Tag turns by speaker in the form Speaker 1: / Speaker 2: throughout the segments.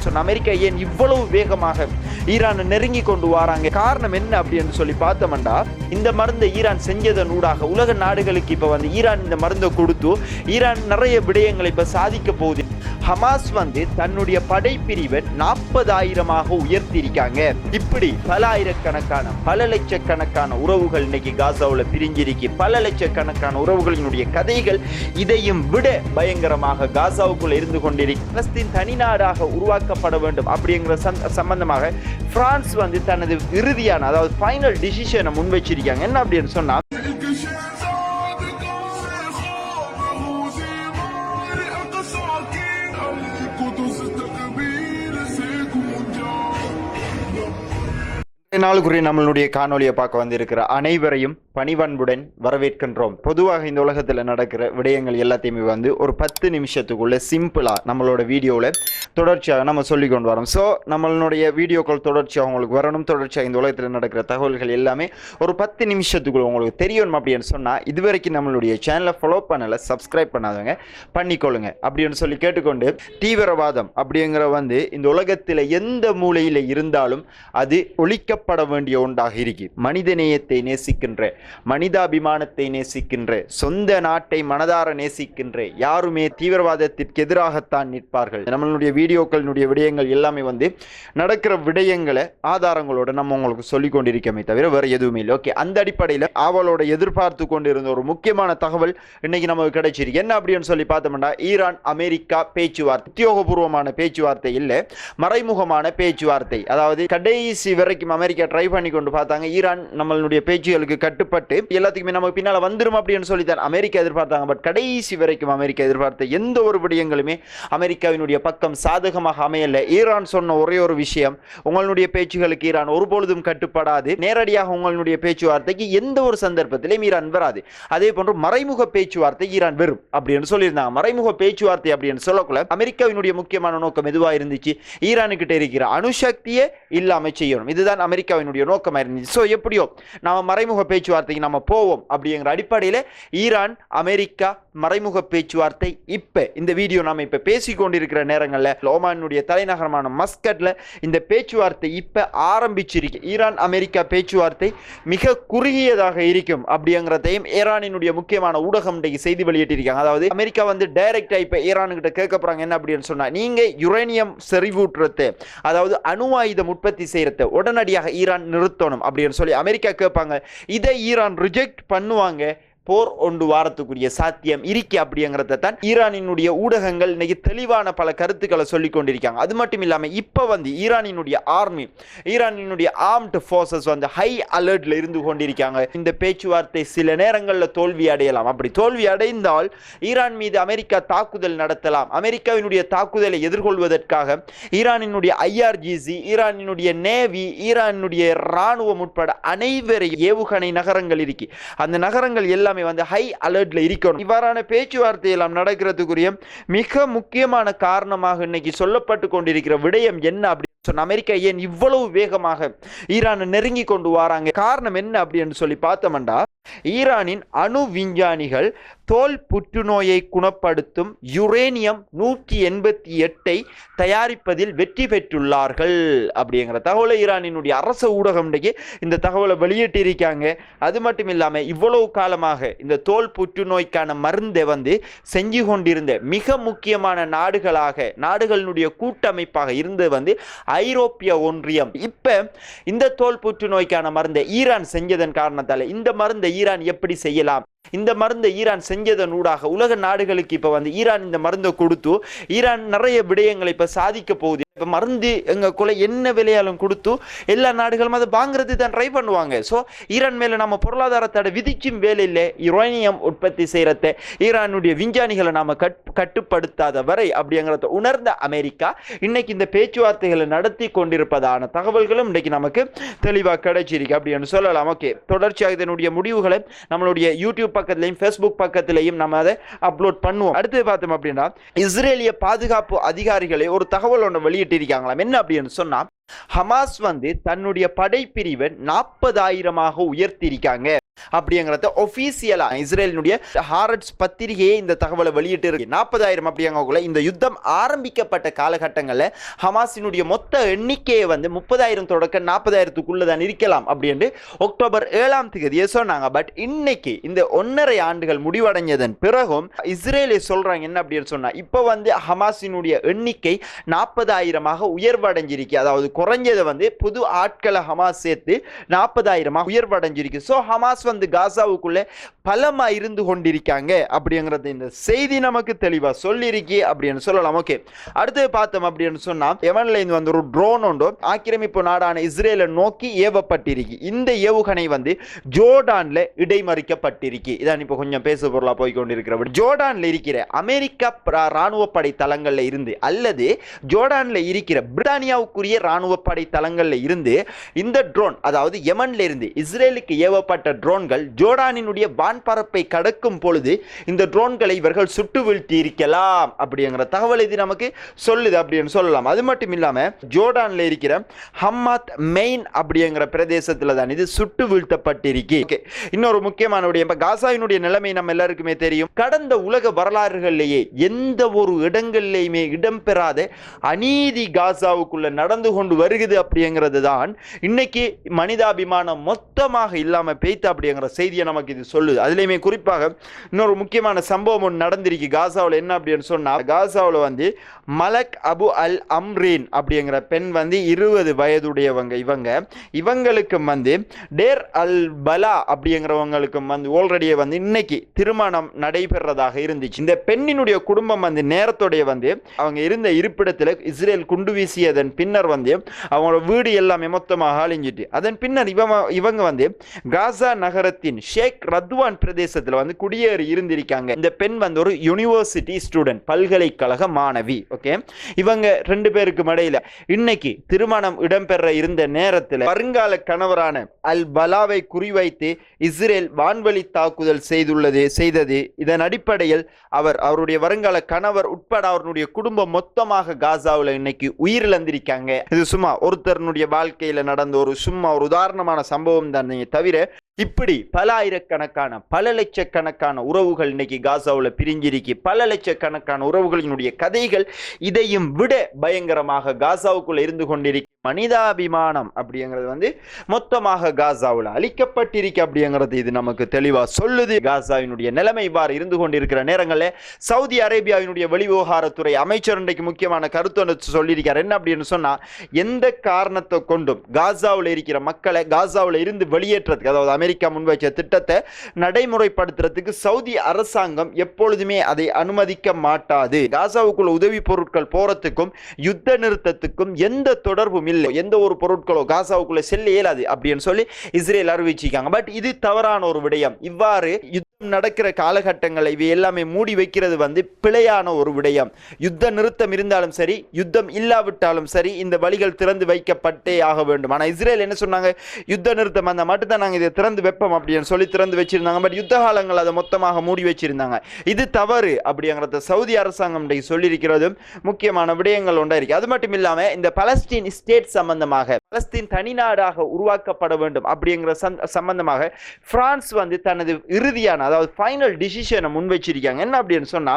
Speaker 1: அப்படின்னு சொன்ன அமெரிக்கா ஏன் இவ்வளவு வேகமாக ஈரானை நெருங்கி கொண்டு வராங்க, காரணம் என்ன அப்படின்னு சொல்லி பார்த்தோம்னா, இந்த மருந்தை ஈரான் செஞ்சதன் ஊடாக உலக நாடுகளுக்கு இப்ப ஈரான் இந்த மருந்தை கொடுத்து ஈரான் நிறைய விடயங்களை இப்ப சாதிக்க போகுது. ஹமாஸ் தன்னுடைய படைப்பிரிவை 40,000 உயர்த்தியிருக்காங்க. இப்படி பல ஆயிரக்கணக்கான பல லட்சக்கணக்கான உறவுகள் இன்னைக்கு காசாவுல பிரிஞ்சிருக்கு. பல லட்சக்கணக்கான உறவுகளினுடைய கதைகள் இதையும் விட பயங்கரமாக காசாவுக்குள்ள இருந்து கொண்டிருக்கு. பலஸ்தீன் தனிநாடாக உருவாக்கப்பட வேண்டும் அப்படிங்கிற சம்பந்தமாக பிரான்ஸ் தனது இறுதியான அதாவது ஃபைனல் டிசிஷனை முன் வச்சிருக்காங்க. என்ன அப்படின்னு சொன்னா, நாளுக்குரிய நம்மளுடைய காணொலியை பார்க்க வந்திருக்கிற அனைவரையும் பணிவன்புடன் வரவேற்கின்றோம். பொதுவாக இந்த உலகத்தில் நடக்கிற விடயங்கள் எல்லாத்தையுமே ஒரு 10 நிமிஷத்துக்குள்ள சிம்பிளா நம்மளோட வீடியோவில் தொடர்ச்சியாக நம்ம சொல்லி கொண்டு வரோம். ஸோ நம்மளுடைய வீடியோக்கள் தொடர்ச்சியாக உங்களுக்கு வரணும், தொடர்ச்சியாக இந்த உலகத்தில் நடக்கிற தகவல்கள் எல்லாமே ஒரு 10 நிமிஷத்துக்குள்ள உங்களுக்கு தெரியணும் அப்படின்னு சொன்னால், இதுவரைக்கும் நம்மளுடைய சேனலை ஃபாலோ பண்ணலை, சப்ஸ்கிரைப் பண்ணாதவங்க பண்ணிக்கொள்ளுங்க அப்படின்னு சொல்லி கேட்டுக்கொண்டு, தீவிரவாதம் அப்படிங்கிற இந்த உலகத்தில் எந்த மூலையில் இருந்தாலும் அது ஒழிக்கப்பட வேண்டிய ஒன்றாக இருக்கு. மனிதநேயத்தை நேசிக்கின்ற, மனிதாபிமானத்தை நேசிக்கின்ற, சொந்த நாட்டை மனதார நேசிக்கின்ற யாருமே தீவிரவாதத்திற்கு எதிராகத்தான் நிற்பார்கள். நம்மளுடைய வீடியோக்களினுடைய விடயங்கள் எல்லாமே நடக்கிற விடயங்களை ஆதாரங்களோட நம்ம உங்களுக்கு சொல்லிக் கொண்டிருக்கமே தவிர வேற எதுவுமே இல்லை. ஓகே, அந்த அடிப்படையில் அவளோட எதிர்பார்த்து கொண்டிருந்த ஒரு முக்கியமான தகவல் இன்னைக்கு நமக்கு கிடைச்சிருக்கு. என்ன அப்படின்னு சொல்லி பார்த்தோம்னா, ஈரான் அமெரிக்கா பேச்சுவார்த்தை, உத்தியோகபூர்வமான பேச்சுவார்த்தை இல்லை, மறைமுகமான பேச்சுவார்த்தை. அதாவது கடைசி வரைக்கும் அமெரிக்கா ட்ரை பண்ணி கொண்டு பார்த்தாங்க, ஈரான் நம்மளுடைய பேச்சுகளுக்கு கட்டுப்பட்டு எல்லாத்துக்குமே நமக்கு பின்னால வந்துரும் அப்படின்னு சொல்லித்தான் அமெரிக்கா எதிர்பார்த்தாங்க. பட் கடைசி வரைக்கும் அமெரிக்கா எதிர்பார்த்த எந்த ஒரு விடயங்களுமே அமெரிக்காவினுடைய பக்கம் சாதகமாக அமையல. ஈரான் சொன்ன ஒரே ஒரு விஷயம், உங்களுடைய பேச்சுகளுக்கு ஈரான் ஒருபொழுதும் கட்டுப்படாது, நேரடியாக உங்களுடைய பேச்சுவார்த்தைக்கு எந்த ஒரு சந்தர்ப்பத்திலும் ஈரான் வராது. அதே போன்று மறைமுக பேச்சுவார்த்தை ஈரான் வெறும் அப்படின்னு சொல்லியிருந்தாங்க. மறைமுக பேச்சுவார்த்தை அப்படின்னு சொல்லக்குள்ள அமெரிக்காவினுடைய முக்கியமான நோக்கம் எதுவாக இருந்துச்சு, ஈரானுக்கிட்ட இருக்கிற அணுசக்தியை இல்லாம செய்யணும். இதுதான் அமெரிக்காவினுடைய நோக்கமாக இருந்துச்சு. ஸோ எப்படியோ நாம மறைமுக பேச்சுவார்த்தைக்கு நம்ம போவோம் அப்படிங்கிற அடிப்படையில் ஈரான் அமெரிக்கா மறைமுக பேச்சுவார்த்தை இப்ப இந்த வீடியோ நாம இப்ப பேசிக்கொண்டிருக்கிற நேரங்களில் ஓமானுடைய தலைநகரமான மஸ்கட்ல இந்த பேச்சுவார்த்தை இப்ப ஆரம்பிச்சிருக்கு. ஈரான் அமெரிக்கா பேச்சுவார்த்தை மிக குறுகியதாக இருக்கும் அப்படிங்கிறதையும் ஈரானினுடைய முக்கியமான ஊடகம் செய்தி வெளியிட்டிருக்காங்க. அதாவது அமெரிக்கா டைரக்டா இப்ப ஈரானுக்கிட்ட கேட்க போறாங்க என்ன அப்படின்னு சொன்னா, நீங்க யுரேனியம் செறிவூட்டுறதை, அதாவது அணு ஆயுதம் உற்பத்தி செய்யறதை உடனடியாக ஈரான் நிறுத்தணும் அப்படின்னு சொல்லி அமெரிக்கா கேட்பாங்க. இதை ஈரான் ரிஜெக்ட் பண்ணுவாங்க. போர் ஒன்று வாரத்துக்குரிய சாத்தியம் இருக்கு அப்படிங்கிறத தான் ஈரானினுடைய ஊடகங்கள் இன்னைக்கு தெளிவான பல கருத்துக்களை சொல்லிக் கொண்டிருக்காங்க. அது மட்டும் இல்லாமல் இப்போ ஈரானினுடைய ஆர்மி, ஈரானினுடைய ஆர்ம்டு ஃபோர்ஸஸ் ஹை அலர்ட்ல இருந்து கொண்டிருக்காங்க. இந்த பேச்சுவார்த்தை சில நேரங்களில் தோல்வி அடையலாம். அப்படி தோல்வி அடைந்தால் ஈரான் மீது அமெரிக்கா தாக்குதல் நடத்தலாம். அமெரிக்காவினுடைய தாக்குதலை எதிர்கொள்வதற்காக ஈரானினுடைய IRGC, ஈரானினுடைய நேவி, ஈரானினுடைய இராணுவம் உட்பட அனைவரையும் ஏவுகணை நகரங்கள் இருக்கு. அந்த நகரங்கள் எல்லாம் ஹை அலர்ட்ல இருக்கணும். இவ்வாறான பேச்சுவார்த்தை எல்லாம் நடக்கிறதுக்குரிய மிக முக்கியமான காரணமாக இன்னைக்கு சொல்லப்பட்டு கொண்டிருக்கிற விடயம் என்ன அப்படின்னு சொன்ன, அமெரிக்கா ஏன் இவ்வளவு வேகமாக ஈரானை நெருங்கி கொண்டு வராங்க, காரணம் என்ன அப்படின்னு சொல்லி பார்த்தோம்னா, ஈரானின் அணு விஞ்ஞானிகள் தோல் புற்றுநோயை குணப்படுத்தும் யுரேனியம் 188 தயாரிப்பதில் வெற்றி பெற்றுள்ளார்கள் அப்படிங்கிற தகவலை ஈரானினுடைய அரசு ஊடகம் இந்த தகவலை வெளியிட்டிருக்காங்க. அது மட்டும் இல்லாமல் இவ்வளவு காலமாக இந்த தோல் புற்றுநோய்க்கான மருந்தை செஞ்சு கொண்டிருந்த மிக முக்கியமான நாடுகளினுடைய கூட்டமைப்பாக இருந்து ஐரோப்பிய ஒன்றியம். இப்ப இந்த தோல் புற்றுநோய்க்கான மருந்தை ஈரான் செஞ்சதன் காரணத்தால இந்த மருந்தை ஈரான் எப்படி செய்யலாம், இந்த மருந்தை ஈரான் செஞ்சதன் ஊடாக உலக நாடுகளுக்கு இப்ப ஈரான் இந்த மருந்தை கொடுத்து ஈரான் நிறைய விடயங்களை இப்ப சாதிக்க போகுது. இப்ப மருந்து எங்க கொலை என்ன விலையாலும் கொடுத்து எல்லா நாடுகளும் அதை வாங்குறது தான் ட்ரை பண்ணுவாங்க. ஸோ ஈரான் மேல நம்ம பொருளாதார தடை விதிக்கும் வேலை இல்லை. யுரேனியம் உற்பத்தி செய்யறத ஈரானுடைய விஞ்ஞானிகளை நாம கட்டுப்படுத்தாத வரை அப்படிங்கிறத உணர்ந்த அமெரிக்கா இன்னைக்கு இந்த பேச்சுவார்த்தைகளை நடத்தி கொண்டிருப்பதான தகவல்களும் இன்னைக்கு நமக்கு தெளிவாக கிடைச்சிருக்கு அப்படின்னு சொல்லலாம். ஓகே, தொடர்ச்சியாக இதனுடைய முடிவுகளை நம்மளுடைய யூடியூப் பக்கத்திலையும் ஃபேஸ்புக் பக்கத்திலையும் நம்ம அதை அப்லோட் பண்ணுவோம். அடுத்து பார்த்தோம் அப்படின்னா, இஸ்ரேலிய பாதுகாப்பு அதிகாரிகளை ஒரு தகவல் ஒன்று வெளியிட்டிருக்காங்களாம். என்ன அப்படின்னு சொன்னா, ஹமாஸ் வந்து தன்னுடைய படைப்பிரிவை 40,000 உயர்த்தியிருக்காங்க அப்படிங்கிறத ஒபிஷியலா இஸ்ரேலினுடைய ஹாரட்ஸ் பத்திரிகையே இந்த தகவலை வெளியிட்டு இருக்கு. 40,000 அப்படிங்கக்குள்ள இந்த யுத்தம் ஆரம்பிக்கப்பட்ட காலகட்டங்களில் ஹமாஸினுடைய மொத்த எண்ணிக்கையை வந்து 30,000 தொடக்க 40,000க்குள்ள தான் இருக்கலாம் அப்படின்னு அக்டோபர் 7ஆம் தேதியே சொன்னாங்க. பட் இன்னைக்கு இந்த 1.5 ஆண்டுகள் முடிவடைஞ்சதன் பிறகும் இஸ்ரேலை சொல்றாங்க என்ன அப்படின்னு சொன்னா, இப்போ வந்து ஹமாஸினுடைய எண்ணிக்கை 40,000 உயர்வடைஞ்சிருக்கு. அதாவது குறைஞ்சதை வந்து புது ஆட்களை ஹமாஸ் சேர்த்து 40,000 உயர்வடைஞ்சிருக்கு. ஸோ ஹமாஸ் வந்து காசாவுக்குள்ள பலமா இருந்து கொண்டிருக்காங்க அப்படிங்கிறது இந்த செய்தி நமக்கு தெளிவா சொல்லிருக்கு அப்படின்னு சொல்லலாம். ஓகே, அடுத்து பார்த்தோம் அப்படின்னு சொன்னா, யெமன்ல இருந்து வந்து ஒரு ட்ரோன் ஒன்று ஆக்கிரமிப்பு நாடான இஸ்ரேலை நோக்கி ஏவப்பட்டிருக்கு. இந்த ஏவுகணை வந்து ஜோர்டான்ல இடைமறிக்கப்பட்டிருக்கு. இதான் இப்போ கொஞ்சம் பேசு பொருளா போய் கொண்டிருக்கிற ஜோர்டான்ல இருக்கிற அமெரிக்கா ராணுவ படை தளங்கள்ல இருந்து அல்லது ஜோர்டான்ல இருக்கிற பிரிட்டானியாவுக்குரிய ராணுவ படை தளங்கள்ல இருந்து இந்த ட்ரோன், அதாவது யெமன்ல இருந்து இஸ்ரேலுக்கு ஏவப்பட்ட ட்ரோன்கள் ஜோர்டானினுடைய வான்பரப்பை கடக்கும் பொழுது இந்த ட்ரோன்களை இவர்கள் சுட்டு வீழ்த்தி இருக்கலாம் அப்படிங்கிற தகவல் இது நமக்கு சொல்லுது அப்படின்னு சொல்லலாம். அது மட்டும் இல்லாம ஜோர்டான்ல இருக்கிற ஹம்மாத் மெயின் அப்படிங்கிற பிரதேசத்துல தான் இது சுட்டு வீழ்த்தப்பட்டிருக்கு. இன்னொரு முக்கியமான விடயம், காசாவினுடைய நிலைமை நம்ம எல்லாருக்குமே தெரியும். கடந்த உலக வரலாறுகளிலேயே எந்த ஒரு இடங்களிலேயுமே இடம்பெறாத அநீதி காசாவுக்குள்ள நடந்து கொண்டு வருகிறது அப்படிங்கிறது தான் இன்னைக்கு மனிதாபிமானம் மொத்தமாக இல்லாம பெய்த்து அப்படிங்கிற செய்தியை நமக்கு இது சொல்லுது. அதுலயுமே குறிப்பாக இன்னொரு முக்கியமான சம்பவம் ஒன்று நடந்திருக்கு காசாவில். என்ன அப்படின்னு சொன்னா, காசாவில் வந்து மலக் அபு அல் அம்ரீன் அப்படிங்கிற பெண் வந்து 20 வயதுடையவங்க. இவங்களுக்கு வந்து டேர் அல் பலா அப்படிங்கிறவங்களுக்கு வந்து ஆல்ரெடியே வந்து இன்னைக்கு திருமணம் நடைபெறதாக இருந்துச்சு. இந்த பெண்ணினுடைய குடும்பம் வந்து நேரத்தோடைய வந்து அவங்க இருந்த இருப்பிடத்தில் இஸ்ரேல் குண்டு வீசியதன் பின்னர் வந்து அவங்களோட வீடு எல்லாமே மொத்தமாக அழிஞ்சிட்டு, அதன் பின்னர் இவங்க வந்து காசா நகரத்தின் ஷேக் ரத்வான் பிரதேசத்தில் வந்து குடியேறி இருந்திருக்காங்க. இந்த பெண் வந்து ஒரு யூனிவர்சிட்டி ஸ்டூடெண்ட், பல்கலைக்கழக மாணவி. ஓகே, இவங்க 2 பேருக்கு இடையில இன்னைக்கு திருமணம் இடம்பெற இருந்த நேரத்தில் வருங்கால கணவரான அல் பலாவை குறிவைத்து இஸ்ரேல் வான்வழி தாக்குதல் செய்தது. இதன் அடிப்படையில் அவருடைய வருங்கால கணவர் உட்பட அவருடைய குடும்பம் மொத்தமாக காசாவில் இன்னைக்கு உயிரிழந்திருக்காங்க. இது சும்மா ஒருத்தருடைய வாழ்க்கையில நடந்த ஒரு உதாரணமான சம்பவம் தானே தவிர, இப்படி பல ஆயிரக்கணக்கான பல லட்சக்கணக்கான உறவுகள் இன்னைக்கு காசாவில் பிரிஞ்சிருக்கு. பல லட்சக்கணக்கான உறவுகளினுடைய கதைகள் இதையும் விட பயங்கரமாக காசாவுக்குள்ள இருந்து கொண்டிருக்கு. மனிதாபிமானம் அப்படிங்கிறது வந்து மொத்தமாக காசாவில் அழிக்கப்பட்டிருக்கு அப்படிங்கிறது இது நமக்கு தெளிவா சொல்லுது. காசாவினுடைய நிலைமை இவ்வாறு இருந்து கொண்டிருக்கிற நேரங்களில் சவுதி அரேபியாவினுடைய வெளிவிவகாரத்துறை அமைச்சர் இன்றைக்கு முக்கியமான கருத்து சொல்லியிருக்கார். என்ன அப்படின்னு சொன்னா, எந்த காரணத்தை கொண்டும் காசாவில் இருக்கிற மக்களை காசாவில் இருந்து வெளியேற்றதுக்கு, அதாவது அமெரிக்கா முன்வைச்ச திட்டத்தை நடைமுறைப்படுத்துறதுக்கு சவுதி அரசாங்கம் எப்பொழுதுமே அதை அனுமதிக்க மாட்டாது. காசாவுக்குள்ள உதவி பொருட்கள் போறதுக்கும் யுத்த நிறுத்தத்துக்கும் எந்த தொடர்பும் இல்லை. எந்த ஒரு பொருட்களோ காசாவுக்குள்ள செல்ல இயலாது அப்படின்னு சொல்லி இஸ்ரேல் அறிவிச்சிருக்காங்க. பட் இது தவறான ஒரு விடயம். இவ்வாறு யுத்தம் நடக்கிற காலகட்டங்களை இவை எல்லாமே மூடி வைக்கிறது வந்து பிழையான ஒரு விடயம். யுத்த நிறுத்தம் இருந்தாலும் சரி, யுத்தம் இல்லாவிட்டாலும் சரி, இந்த வழிகள் திறந்து வைக்கப்பட்டே ஆக வேண்டும். ஆனால் இஸ்ரேல் என்ன சொன்னாங்க, யுத்த நிறுத்தம் அந்த மட்டும் தான் நாங்கள் இதை திறந்து வைப்போம் அப்படின்னு சொல்லி திறந்து வச்சிருந்தாங்க. பட் யுத்த காலங்கள் அதை மொத்தமாக மூடி வச்சிருந்தாங்க. இது தவறு அப்படிங்கிறத சவுதி அரசாங்கம் சொல்லியிருக்கிறது முக்கியமான விடயங்கள் ஒன்றா இருக்கு. அது மட்டும் இல்லாம இந்த பலஸ்தீன் ஸ்டேட் சம்பந்தமாக, பலஸ்தீன் தனிநாடாக உருவாக்கப்பட வேண்டும் அப்படிங்கிற சம்பந்தமாக பிரான்ஸ் வந்து தனது இறுதியான, அதாவது ஃபைனல் டிசிஷனை முன்வச்சிருக்காங்க. என்ன அப்படின்னு சொன்னா,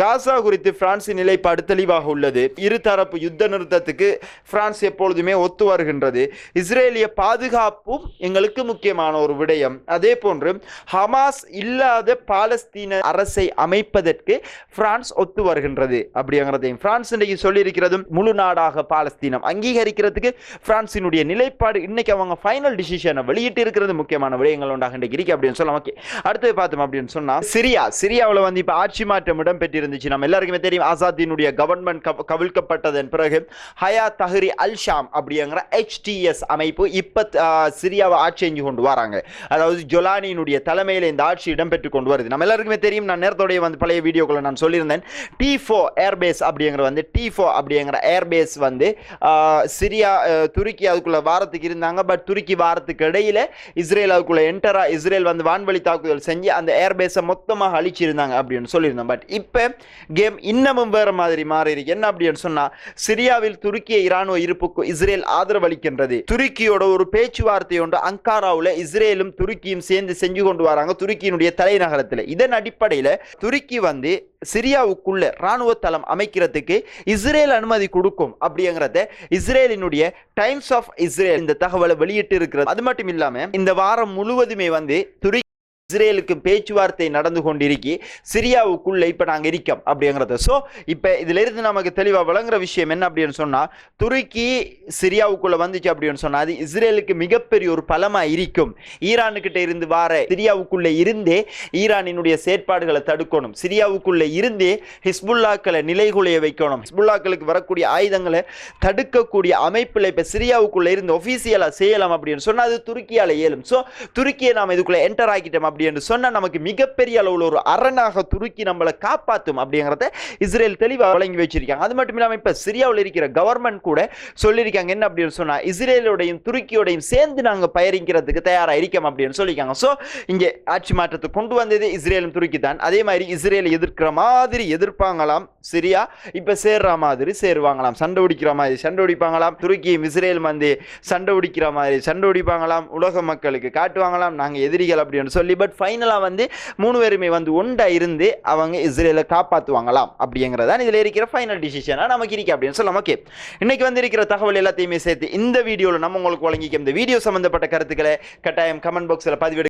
Speaker 1: காசா குறித்து பிரான்சின் நிலைப்பாடு தெளிவாக உள்ளது. இருதரப்பு யுத்த நிறுத்தத்துக்கு பிரான்ஸ் எப்பொழுதுமே ஒத்து வருகின்றது. இஸ்ரேலிய பாதுகாப்பும் எங்களுக்கு முக்கியமான ஒரு விடயம். அதே போன்று ஹமாஸ் இல்லாத பாலஸ்தீன அரசை அமைப்பதற்கு பிரான்ஸ் ஒத்து வருகின்றது அப்படிங்கிறதையும் பிரான்ஸ் இன்றைக்கு சொல்லியிருக்கிறதும் முழு நாடாக பாலஸ்தீனம் அங்கீகரிக்கிறதுக்கு பிரான்சினுடைய நிலைப்பாடு இன்னைக்கு அவங்க ஃபைனல் டிசிஷனை வெளியிட்டு இருக்கிறது முக்கியமான விடயங்கள் ஒன்றாக இருக்கு அப்படின்னு சொல்லலாம். ஓகே, அடுத்து பார்த்தோம் அப்படின்னு சொன்னா, சிரியாவில் வந்து இப்ப ஆட்சி மாற்றம் இடம்பெற்றிருந்துச்சு. நம்ம எல்லாருக்குமே தெரியும். ஆசாத்தினுடைய கவர்மெண்ட் கவிழ்க்கப்பட்டதன் பிறகு ஹயா தஹ்ரி அல் ஷாம் அப்படிங்கிற HTS அமைப்பு இப்ப சிரியாவை ஆட்சி செஞ்சு கொண்டு வராங்க. அதாவது ஜொலானியினுடைய தலைமையில் இந்த ஆட்சி இடம்பெற்று கொண்டு வருது. நம்ம எல்லாருக்குமே தெரியும். நான் நேரத்தோடைய வந்து பழைய வீடியோக்களை நான் சொல்லியிருந்தேன். T4 ஏர்பேஸ் அப்படிங்கிற வந்து T4 அப்படிங்கிற ஏர்பேஸ் வந்து சிரியா துருக்கி அதுக்குள்ள வாரத்துக்கு இருந்தாங்க. பட் துருக்கி வாரத்துக்கு இடையில இஸ்ரேல் அதுக்குள்ள என்டரா இஸ்ரேல் வந்து வான்வழி தாக்குதல் செஞ்சு அந்த ஏர்பேஸை மொத்தமாக அழிச்சிருந்தாங்க அப்படின்னு சொல்லியிருந்தோம். பட் இப்போ கேம் இன்னமும் வேற மாதிரி மாறி இருக்கு. என்ன அப்படின்னு சொன்னா, சிரியாவில் துருக்கிய இராணுவ இருப்புக்கு இஸ்ரேல் ஆதரவு அளிக்கின்றது. துருக்கியோட ஒரு பேச்சுவார்த்தை ஒன்று அங்காராவில் இஸ்ரேலும் துருக்கியும் சேர்ந்து செஞ்சு கொண்டு வராங்க துருக்கியினுடைய தலைநகரத்தில். இதன் அடிப்படையில் துருக்கி வந்து சிரியாவுக்குள்ள ராணுவ தளம் அமைக்கிறதுக்கு இஸ்ரேல் அனுமதி கொடுக்கும் அப்படிங்கிறத இஸ்ரேலினுடைய டைம்ஸ் ஆஃப் இஸ்ரேல் இந்த தகவலை வெளியிட்டு இருக்கிறது. அது மட்டும் இல்லாம இந்த வாரம் முழுவதுமே வந்து துருக்கி இஸ்ரேலுக்கு பேச்சுவார்த்தை நடந்து கொண்டிருக்கி சிரியாவுக்குள்ள இப்ப நாங்க இருக்கோம் அப்படிங்கிறது. ஸோ இப்ப இதுல இருந்து நமக்கு தெளிவா விளங்குற விஷயம் என்ன அப்படின்னு சொன்னா, துருக்கி சிரியாவுக்குள்ள வந்துச்சு அப்படின்னு சொன்னா அது இஸ்ரேலுக்கு மிகப்பெரிய ஒரு பலமா இருக்கும். ஈரானுக்கிட்ட இருந்து வார சிரியாவுக்குள்ள இருந்தே ஈரானினுடைய செயற்பாடுகளை தடுக்கணும். சிரியாவுக்குள்ள இருந்தே ஹிஸ்புல்லாக்களை நிலைகுலைய வைக்கணும். ஹிஸ்புல்லாக்களுக்கு வரக்கூடிய ஆயுதங்களை தடுக்கக்கூடிய அமைப்புல இப்ப சிரியாவுக்குள்ள இருந்து ஒபிசியலா செய்யலாம் அப்படின்னு சொன்னா அது துருக்கியால இயலும். ஸோ துருக்கியை நாம இதுக்குள்ள என்டர் ஆகிட்டோம் அப்படின்னு சொன்னா நமக்கு மிகப்பெரிய அளவில் ஒரு அரணாக துருக்கி நம்மளை காப்பாற்றும் அப்படிங்கிறத இஸ்ரேல் தெளிவாக வழங்கி வச்சிருக்காங்க. அது மட்டும் இல்லாமல் இப்ப சிரியாவில் இருக்கிற கவர்மெண்ட் கூட சொல்லியிருக்காங்க என்ன அப்படின்னு சொன்னா, இஸ்ரேலோடையும் துருக்கியோடையும் சேர்ந்து நாங்கள் பயணிக்கிறதுக்கு தயாராக இருக்கோம் அப்படின்னு சொல்லியிருக்காங்க. ஸோ இங்கே ஆட்சி மாற்றத்தை கொண்டு வந்தது இஸ்ரேலும் துருக்கி தான். அதே மாதிரி இஸ்ரேலை எதிர்க்கிற மாதிரி எதிர்ப்பாங்களாம் சிரியா, இப்ப சேர்ற மாதிரி சேருவாங்களாம், சண்டை பிடிக்கிற மாதிரி சண்டை பிடிப்பாங்களாம். துருக்கியும் இஸ்ரேல் வந்து சண்டை பிடிக்கிற மாதிரி சண்டை பிடிப்பாங்களாம். உலக மக்களுக்கு காட்டுவாங்களாம் நாங்கள் எதிரிகள் அப்படின்னு சொல்லி. பட் ஃபைனலாக வந்து மூணு பேருமே வந்து ஒண்டா இருந்து அவங்க இஸ்ரேலை காப்பாற்றுவாங்களாம் அப்படிங்கிறதான் இதில் இருக்கிற ஃபைனல் டிசிஷனாக நமக்கு இருக்கு அப்படின்னு சொல்லலாம். ஓகே, இன்னைக்கு வந்து இருக்கிற தகவல் எல்லாத்தையுமே சேர்த்து இந்த வீடியோவில் நம்ம உங்களுக்கு வழங்கிக்க. இந்த வீடியோ சம்பந்தப்பட்ட கருத்துக்களை கட்டாயம் கமெண்ட் பாக்ஸில் பதிவிடு.